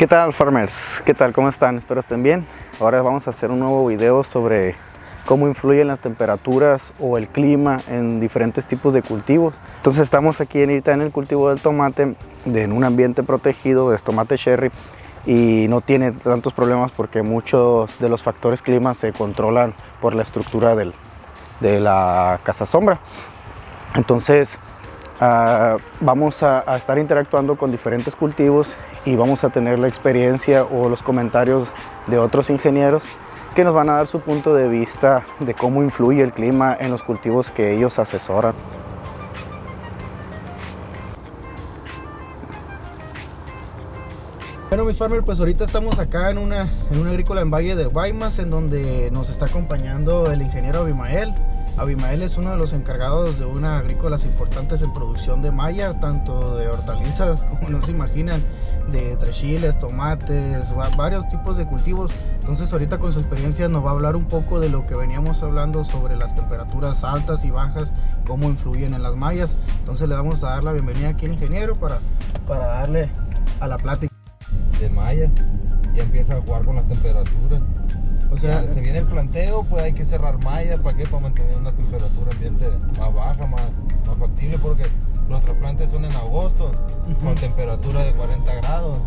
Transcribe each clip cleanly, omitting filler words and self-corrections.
¿Qué tal, farmers? ¿Qué tal? ¿Cómo están? Espero estén bien. Ahora vamos a hacer un nuevo video sobre cómo influyen las temperaturas o el clima en diferentes tipos de cultivos. Entonces estamos aquí ahorita en el cultivo del tomate en un ambiente protegido, es tomate cherry, y no tiene tantos problemas porque muchos de los factores clima se controlan por la estructura de la casa sombra. Entonces vamos a estar interactuando con diferentes cultivos y vamos a tener la experiencia o los comentarios de otros ingenieros que nos van a dar su punto de vista de cómo influye el clima en los cultivos que ellos asesoran. Bueno, mis farmers, pues ahorita estamos acá en una agrícola en Valle de Guaymas, en donde nos está acompañando el ingeniero Abimael. Abimael es uno de los encargados de unas agrícolas importantes en producción de malla, tanto de hortalizas, como no se imaginan, de chiles, tomates, varios tipos de cultivos. Entonces ahorita con su experiencia nos va a hablar un poco de lo que veníamos hablando sobre las temperaturas altas y bajas, cómo influyen en las mallas. Entonces le vamos a dar la bienvenida aquí al ingeniero para darle a la plática. De malla, ya empieza a jugar con las temperaturas. O sea, se viene el planteo, pues hay que cerrar malla. ¿Para qué? Para mantener una temperatura ambiente más baja, más factible, porque los trasplantes son en agosto, con temperatura de 40 grados.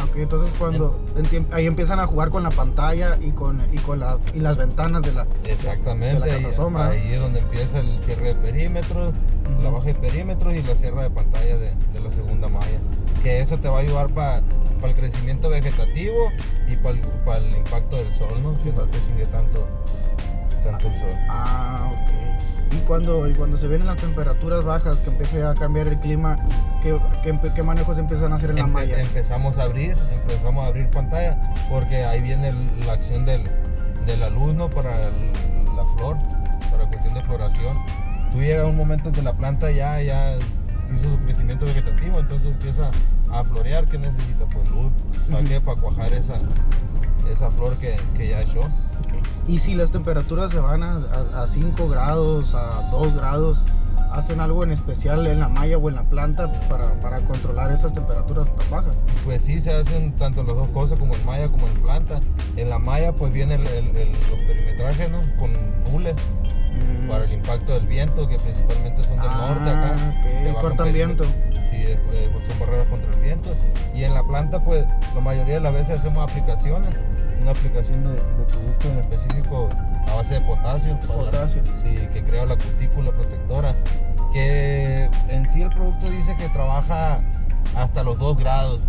Ok, entonces cuando ahí empiezan a jugar con la pantalla y las ventanas de la casa sombra. Ahí es donde empieza el cierre de perímetros, la baja de perímetros y la cierre de pantalla de la segunda malla. Que eso te va a ayudar para el crecimiento vegetativo y para el impacto del sol, ¿no? Que no te chingue tanto el sol. Ok. Y cuando se vienen las temperaturas bajas, que empiece a cambiar el clima, ¿qué manejos empiezan a hacer en la malla? Empezamos a abrir pantalla, porque ahí viene la acción de la luz, ¿no? Para la flor, para cuestión de floración. Tú llegas a un momento en que la planta ya hizo su crecimiento vegetativo, entonces empieza a florear. ¿Qué necesita? Pues luz. ¿Para qué? Para cuajar esa flor que ya echó. Y si las temperaturas se van a 5 grados, a 2 grados, ¿hacen algo en especial en la malla o en la planta para controlar esas temperaturas tan bajas? Pues sí, se hacen tanto las dos cosas, como en malla como en planta. En la malla pues viene los perimetrajes, ¿no? Con nules para el impacto del viento, que principalmente son del norte acá. Okay. Cortan viento. Sí, son barreras contra el viento. Y en la planta pues la mayoría de las veces hacemos aplicaciones. Una aplicación de producto en específico a base de potasio. Sí, que crea la cutícula protectora. Que en sí el producto dice que trabaja hasta los 2 grados.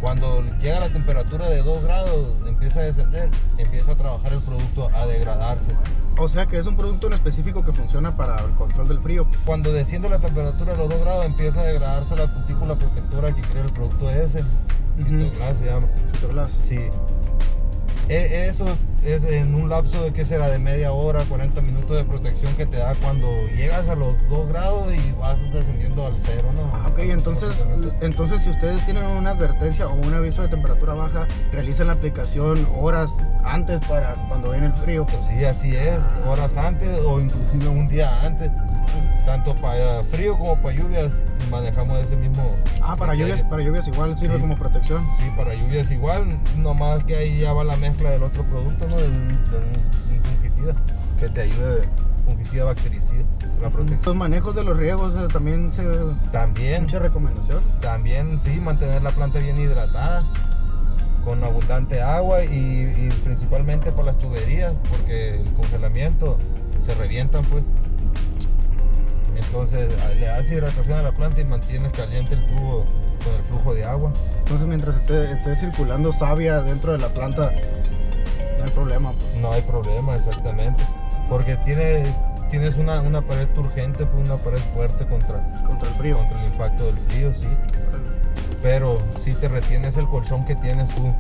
Cuando llega la temperatura de 2 grados, empieza a descender, empieza a trabajar el producto a degradarse. O sea que es un producto en específico que funciona para el control del frío. Cuando desciende la temperatura a los 2 grados, empieza a degradarse la cutícula protectora que crea el producto ese. Fitoglas se llama. Fitoglas. Sí. Eso es en un lapso de, ¿qué será? De media hora, 40 minutos de protección que te da cuando llegas a los 2 grados y vas descendiendo al 0, ¿no? Ok, entonces si ustedes tienen una advertencia o un aviso de temperatura baja, realicen la aplicación horas antes para cuando viene el frío. Pues sí, así es, horas antes o inclusive un día antes. Tanto para frío como para lluvias manejamos ese mismo. Para lluvias igual sirve como protección. Sí, para lluvias igual, nomás que ahí ya va la mezcla del otro producto, ¿no? De un fungicida que te ayude, fungicida bactericida, la protección. Los manejos de los riegos también mucha recomendación. También sí, mantener la planta bien hidratada, con abundante agua y principalmente para las tuberías, porque el congelamiento se revientan, pues. Entonces le das hidratación a la planta y mantienes caliente el tubo con el flujo de agua. Entonces mientras esté circulando savia dentro de la planta, no hay problema. No hay problema, exactamente. Porque tienes una pared turgente, pues una pared fuerte contra el frío. Contra el impacto del frío, sí. Pero sí te retienes el colchón que tienes tú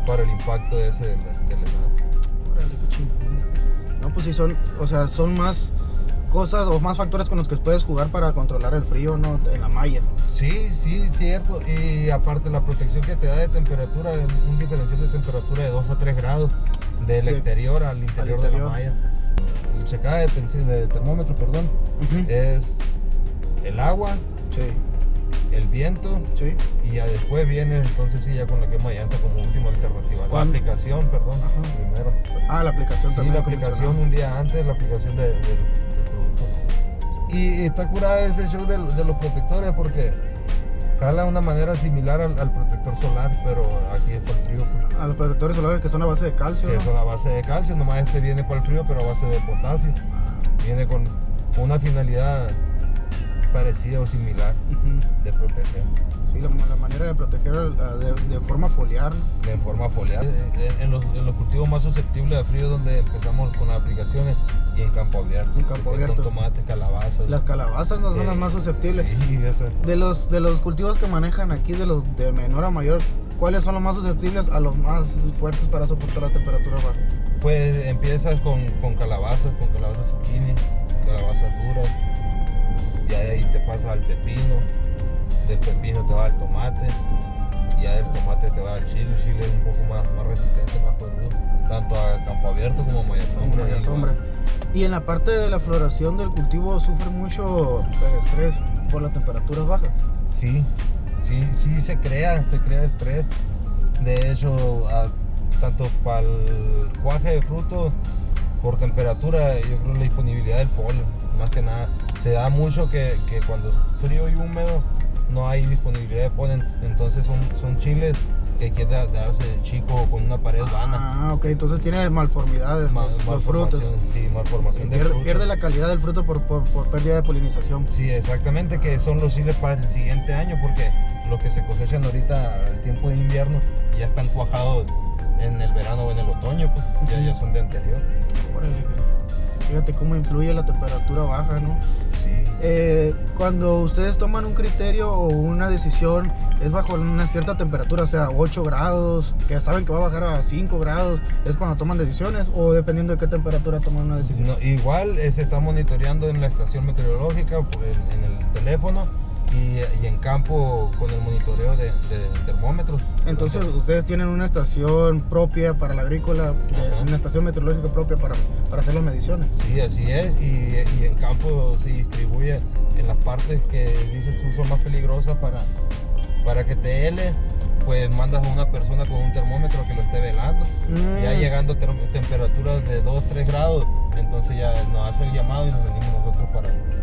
para el impacto de ese del helado. Órale, qué chingón. No, pues sí son más cosas o más factores con los que puedes jugar para controlar el frío, ¿no? En la malla. Sí, cierto. Y aparte la protección que te da de temperatura, un diferencial de temperatura de 2 a 3 grados del exterior al interior de la malla. El checaje de termómetro, es el agua, el viento, Sí. y ya después viene entonces sí ya con la quema de llanta como última alternativa. La ¿Cuándo? aplicación, perdón, Ajá. primero. La aplicación Sí, también. la como aplicación mencionaba. un día antes, la aplicación del producto. Y está curada ese show de los protectores porque jala de una manera similar al protector solar, pero aquí es para el frío. Pues. A los protectores solares que son a base de calcio. Que ¿no? son a base de calcio, nomás este viene para el frío, pero a base de potasio. Viene con una finalidad parecida o similar Ujú. de proteger. Sí, la manera de proteger de forma foliar, ¿no? De forma foliar. En los cultivos más susceptibles a frío donde empezamos con las aplicaciones y en campo abierto. En campo que abierto. Son tomates, calabazas. Las calabazas no son las más susceptibles. Sí, esa. De los cultivos que manejan aquí, de los de menor a mayor, ¿cuáles son los más susceptibles a los más fuertes para soportar las temperaturas bajas? Pues empiezas con calabazas zucchini, calabazas duras. Ya de ahí te pasas al pepino. Del pepino te va al tomate. Y ya del tomate te va al chile. El chile es un poco más resistente, más fuerte. Tanto a campo abierto como a malla sombra. Malla sombra. Y en la parte de la floración del cultivo sufre mucho el estrés por las temperaturas bajas. Sí se crea estrés. De hecho, tanto para el cuaje de frutos, por temperatura, yo creo la disponibilidad del polen, más que nada. Se da mucho que cuando es frío y húmedo no hay disponibilidad de polen, entonces son chiles que quieren darse chico con una pared vana. Ok, entonces tiene malformidades los frutos. Sí, malformación del fruto. Pierde la calidad del fruto por pérdida de polinización. Sí, exactamente, que son los chiles para el siguiente año, porque los que se cosechan ahorita al tiempo de invierno ya están cuajados en el verano o en el otoño, pues ya son de anterior. Órale, fíjate cómo influye la temperatura baja, ¿no? Sí. Cuando ustedes toman un criterio o una decisión, es bajo una cierta temperatura, o sea, 8 grados, que saben que va a bajar a 5 grados, ¿es cuando toman decisiones o dependiendo de qué temperatura toman una decisión? No, igual se está monitoreando en la estación meteorológica, en el teléfono y en campo con el monitoreo de termómetros. Entonces ustedes tienen una estación propia para la agrícola, una estación meteorológica propia para hacer las mediciones. Sí, así es, y en campo se distribuye en las partes que dices tú son más peligrosas para que te hele, pues mandas a una persona con un termómetro que lo esté velando. Ya llegando temperaturas de 2-3 grados, entonces ya nos hace el llamado y nos venimos nosotros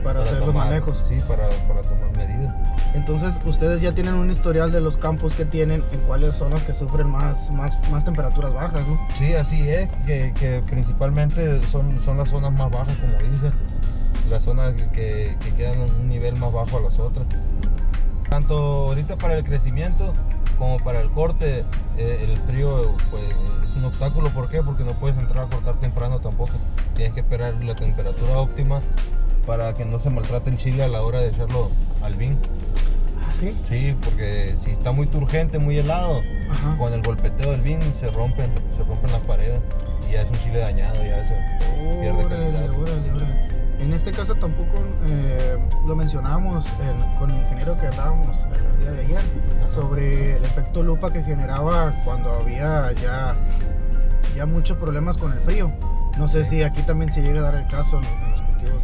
para hacer tomar, los manejos. Sí, para tomar medidas. Entonces ustedes ya tienen un historial de los campos que tienen, en cuáles son los que sufren más temperaturas bajas, ¿no? Sí, así es, que principalmente son las zonas más bajas, como dicen, las zonas que quedan en un nivel más bajo a las otras. Tanto ahorita para el crecimiento como para el corte, el frío pues es un obstáculo. ¿Por qué? Porque no puedes entrar a cortar temprano tampoco. Tienes que esperar la temperatura óptima para que no se maltrate el chile a la hora de echarlo al bin. ¿Ah, sí? Sí, porque si está muy turgente, muy helado, con el golpeteo del bin se rompen las paredes y ya es un chile dañado, ya se pierde calidad. Órale. En este caso tampoco lo mencionamos con el ingeniero que hablábamos el día de ayer sobre el efecto lupa que generaba cuando había ya muchos problemas con el frío. No sé si aquí también se llega a dar el caso en los cultivos.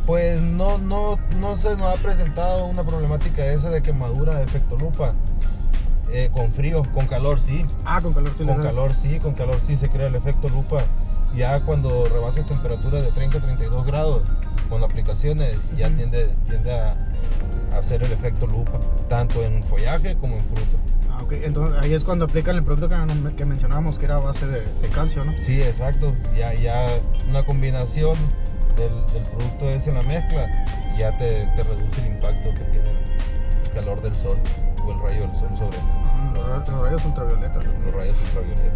Pues no se nos ha presentado una problemática esa de quemadura de efecto lupa. Con frío, con calor sí. Con calor sí. Con calor sí se crea el efecto lupa. Ya cuando rebasas temperaturas de 30-32 grados con aplicaciones ya tiende a hacer el efecto lupa, tanto en follaje como en fruto. Ok, entonces ahí es cuando aplican el producto que mencionábamos, que era a base de calcio, ¿no? Sí, exacto, ya una combinación del producto ese en la mezcla ya te reduce el impacto que tiene el calor del sol o el rayo del sol sobre los rayos ultravioletas. Los rayos ultravioletas.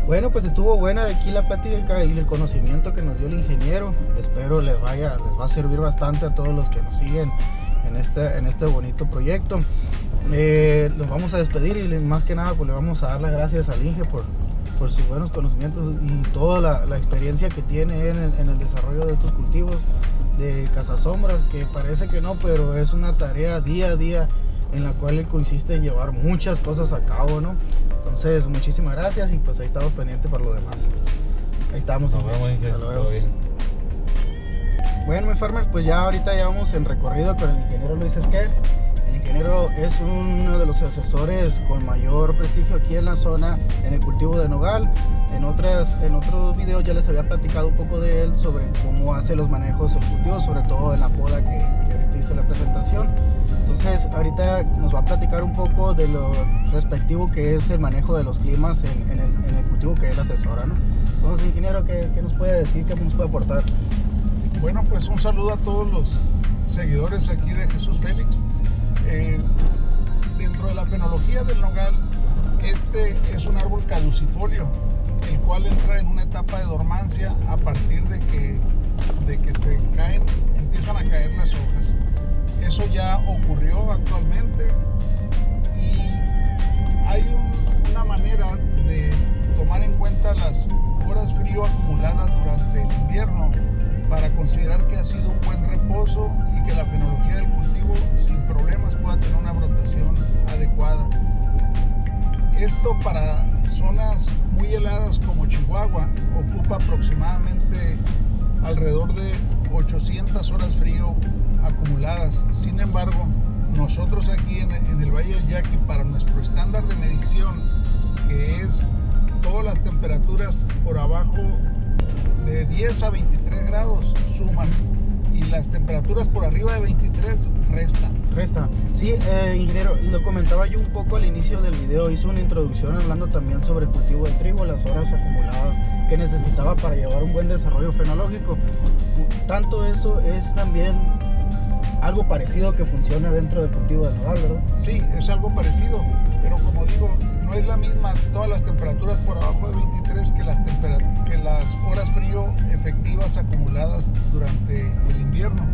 Bueno, pues estuvo buena aquí la plática y el conocimiento que nos dio el ingeniero. Espero les va a servir bastante a todos los que nos siguen en este bonito proyecto. Nos vamos a despedir y más que nada pues le vamos a dar las gracias al Inge por sus buenos conocimientos y toda la experiencia que tiene en el desarrollo de estos cultivos de cazasombras, que parece que no, pero es una tarea día a día en la cual consiste en llevar muchas cosas a cabo, ¿no? Entonces, muchísimas gracias y pues ahí estamos pendientes para lo demás. Ahí estamos. Nos vemos, Inge. Hasta luego. Todo bien. Bueno, mi farmer, pues ya ahorita ya vamos en recorrido con el ingeniero Luis Esquer. El ingeniero es uno de los asesores con mayor prestigio aquí en la zona en el cultivo de nogal. En otros videos ya les había platicado un poco de él sobre cómo hace los manejos del cultivo, sobre todo en la poda que ahorita hice la presentación. Entonces ahorita nos va a platicar un poco de lo respectivo que es el manejo de los climas en el cultivo que él asesora, ¿no? Entonces, ingeniero, ¿qué nos puede decir? ¿Qué nos puede aportar? Bueno, pues un saludo a todos los seguidores aquí de Jesús Félix. Dentro de la fenología del nogal, este es un árbol caducifolio, el cual entra en una etapa de dormancia a partir de que empiezan a caer las hojas. Eso ya ocurrió actualmente y hay una manera de tomar en cuenta las horas frío acumuladas durante el invierno para considerar que ha sido un buen reposo y que la fenología del cultivo sin problemas pueda tener una brotación adecuada. Esto para zonas muy heladas como Chihuahua ocupa aproximadamente alrededor de 800 horas frío acumuladas. Sin embargo, nosotros aquí en el Valle del Yaqui, para nuestro estándar de medición, que es todas las temperaturas por abajo de 10 a 23 grados suman y las temperaturas por arriba de 23 restan. Sí, ingeniero, lo comentaba yo un poco al inicio del video, hice una introducción hablando también sobre el cultivo del trigo, las horas acumuladas que necesitaba para llevar un buen desarrollo fenológico. Tanto eso es también algo parecido que funciona dentro del cultivo del nogal, ¿verdad? Sí, es algo parecido, pero como digo, no es la misma todas las temperaturas por abajo de 23 que las horas frío efectivas acumuladas durante el invierno.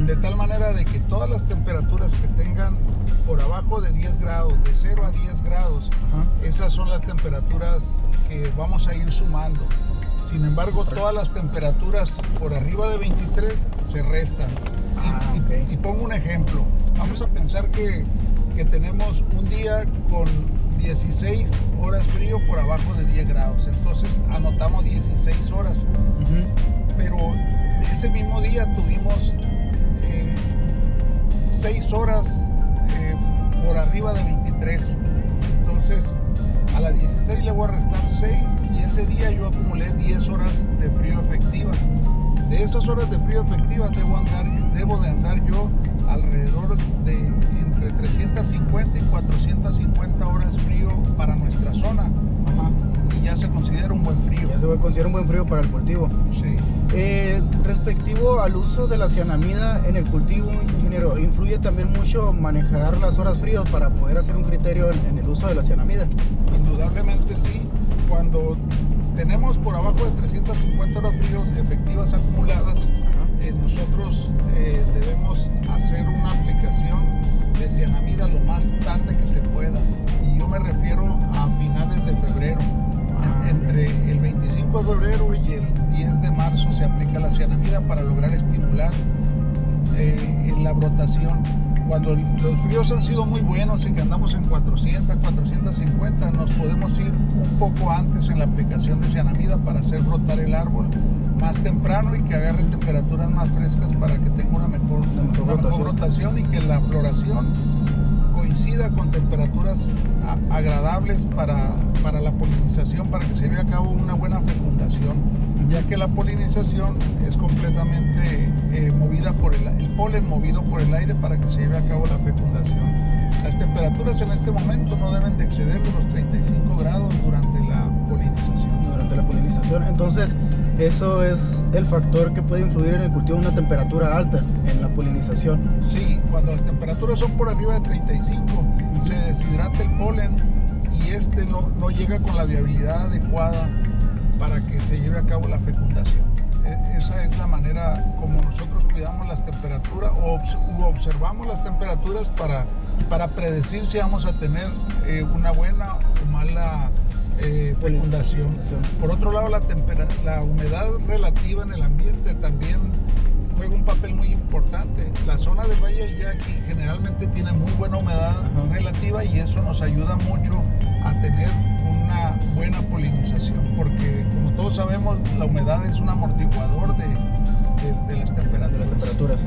De tal manera de que todas las temperaturas que tengan por abajo de 10 grados, de 0 a 10 grados, esas son las temperaturas que vamos a ir sumando. Sin embargo, todas las temperaturas por arriba de 23 se restan. Y pongo un ejemplo. Vamos a pensar que tenemos un día con 16 horas frío por abajo de 10 grados. Entonces anotamos 16 horas. Pero ese mismo día tuvimos 6 horas por arriba de 23. Entonces a las 16 le voy a restar 6 y ese día yo acumulé 10 horas de frío efectivas. De esas horas de frío efectivas debo de andar yo alrededor de entre 350 y 450 horas frío para nuestra zona. Y ya se considera un buen frío. Ya se considera un buen frío para el cultivo. Sí. Respectivo al uso de la cianamida en el cultivo, ingeniero, ¿influye también mucho manejar las horas frío para poder hacer un criterio en el uso de la cianamida? Indudablemente sí. Cuando tenemos por abajo de 350 horas fríos efectivas acumuladas, nosotros debemos hacer una aplicación de cianamida lo más tarde que se pueda. Y yo me refiero a finales de febrero. Entre el 25 de febrero y el 10 de marzo se aplica la cianamida para lograr estimular la brotación. Cuando los fríos han sido muy buenos y que andamos en 400, 450, nos podemos ir un poco antes en la aplicación de cianamida para hacer brotar el árbol más temprano y que agarre temperaturas más frescas para que tenga una mejor brotación y que la floración coincida con temperaturas agradables para la polinización, para que se lleve a cabo una buena fecundación, ya que la polinización es completamente movida por el polen movido por el aire para que se lleve a cabo la fecundación. Las temperaturas en este momento no deben de exceder de los 35 grados durante la polinización. Entonces, eso es el factor que puede influir en el cultivo de una temperatura alta en la polinización. Sí, cuando las temperaturas son por arriba de 35, se deshidrata el polen y este no llega con la viabilidad adecuada para que se lleve a cabo la fecundación. Esa es la manera como nosotros cuidamos las temperaturas o observamos las temperaturas para predecir si vamos a tener una buena o mala fecundación. Por otro lado, la humedad relativa en el ambiente también juega un papel muy importante. La zona del Valle del Yaqui generalmente tiene muy buena humedad relativa y eso nos ayuda mucho a tener una buena polinización, porque como todos sabemos, la humedad es un amortiguador de las temperaturas.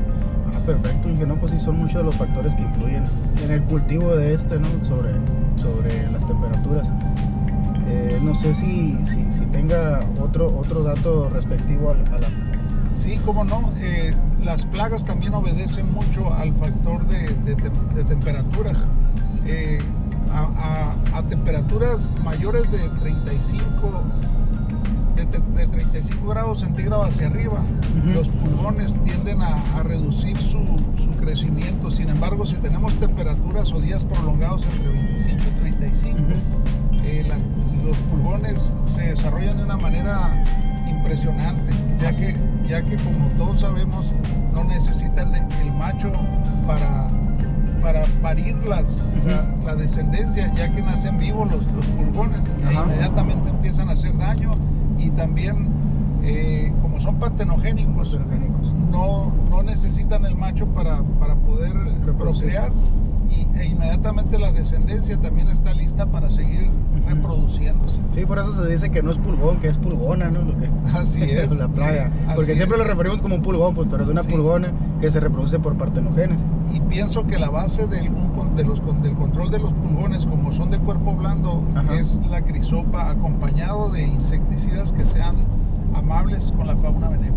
Ah, perfecto, y que no, pues sí son muchos de los factores que influyen en el cultivo de ¿no? sobre las temperaturas. No sé si tenga otro dato respectivo a la... Sí, cómo no. Las plagas también obedecen mucho al factor de temperaturas. A temperaturas mayores de 35 grados centígrados hacia arriba, los pulgones tienden a reducir su crecimiento. Sin embargo, si tenemos temperaturas o días prolongados entre 25 y 35, los pulgones se desarrollan de una manera impresionante, ya que como todos sabemos, no necesitan el macho para parir la descendencia, ya que nacen vivos los pulgones e inmediatamente empiezan a hacer daño, y también como son partenogénicos, no necesitan el macho para poder procrear, e inmediatamente la descendencia también está lista para seguir reproduciéndose. Sí, por eso se dice que no es pulgón, que es pulgona, ¿no? Así es. La plaga. Sí, porque siempre lo referimos como un pulgón, pues, pero es una pulgona que se reproduce por partenogénesis. Y pienso que la base del control de los pulgones, como son de cuerpo blando, es la crisopa, acompañado de insecticidas que sean amables con la fauna benéfica.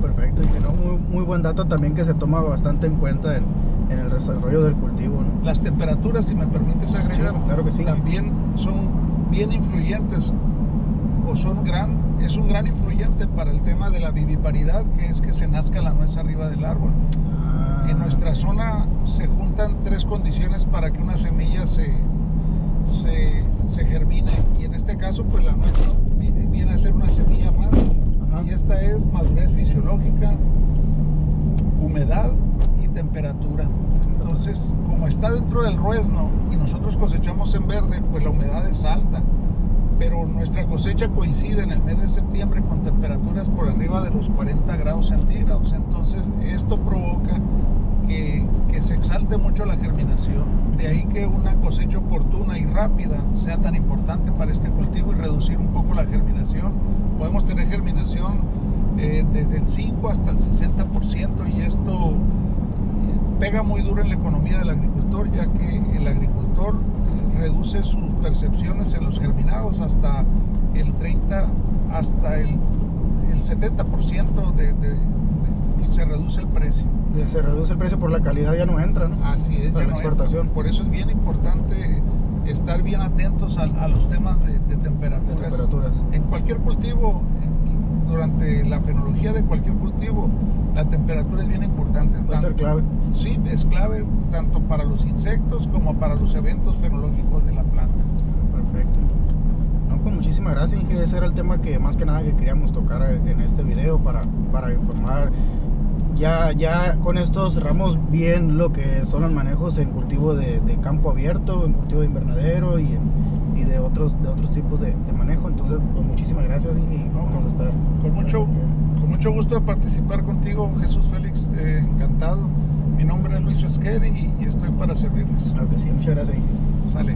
Perfecto, y que no, muy buen dato también que se toma bastante en cuenta en el desarrollo del cultivo, ¿no? Las temperaturas, si me permites agregar, sí, claro que sí, también son bien influyentes, es un gran influyente para el tema de la viviparidad, que es que se nazca la nuez arriba del árbol. En nuestra zona se juntan 3 condiciones para que una semilla se germine, y en este caso pues la nuez viene a ser una semilla más. Y esta es madurez fisiológica, humedad y temperatura. Entonces, como está dentro del ruesno y nosotros cosechamos en verde, pues la humedad es alta, pero nuestra cosecha coincide en el mes de septiembre con temperaturas por arriba de los 40 grados centígrados. Entonces, esto provoca que se exalte mucho la germinación. De ahí que una cosecha oportuna y rápida sea tan importante para este cultivo, y reducir un poco la germinación. Podemos tener germinación desde el 5 hasta el 60%, y esto pega muy duro en la economía del agricultor, ya que el agricultor reduce sus percepciones en los germinados hasta el 30, hasta el 70% se reduce el precio. Se reduce el precio por la calidad, ya no entra, ¿no? Así es, para la exportación. Por eso es bien importante estar bien atentos a los temas de temperaturas. En cualquier cultivo, durante la fenología de cualquier cultivo, la temperatura es bien importante. Va a ser clave. Sí, es clave tanto para los insectos como para los eventos fenológicos de la planta. Perfecto. No, pues muchísimas gracias, Inge. Ese era el tema que más que nada que queríamos tocar en este video para informar. Ya con esto cerramos bien lo que son los manejos en cultivo de campo abierto, en cultivo de invernadero y de otros tipos de manejo. Entonces, pues muchísimas gracias, y vamos a estar con mucho gusto de participar contigo, Jesús Félix, encantado. Mi nombre es Luis Esquer y estoy para servirles. Claro que sí, muchas gracias. Sale.